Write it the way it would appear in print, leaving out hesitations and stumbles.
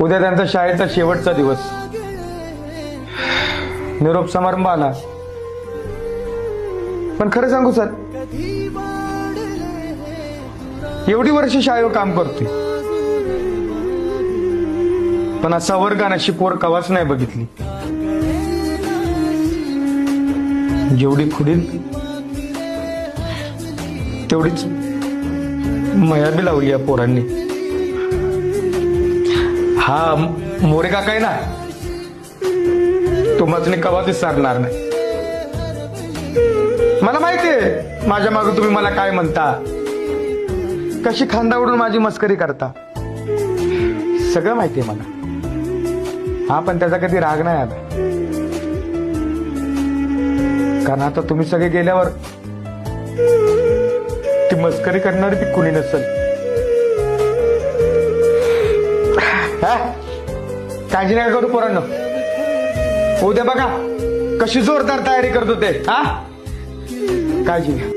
उद्या त्यांचा शाळेचा शेवटचा दिवस. निरोप समारंभ आला. पण खरं सांगू सर, एवढी वर्ष शाळेवर काम करतोय, पण असा वर्ग अशी पोर कवाच नाही बघितली. जेवढी खुडील तेवढीच मया बी लावली या पोरांनी. हा मोरे काका आहे ना, तो मचने कवा विसरणार नाही. मला माहितीये माझ्या मागे तुम्ही मला काय म्हणता, कशी खांदावरून माझी मस्करी करता, सगळं माहितीये मला. हा पण त्याचा कधी राग नाही आला, कारण आता तुम्ही सगळे गेल्यावर ती मस्करी करणारी ती कुणी नसेल. काळजी नाही करू पोरांनो, उद्या बघा कशी जोरदार तयारी करतो ते. हा, काळजी घ्या.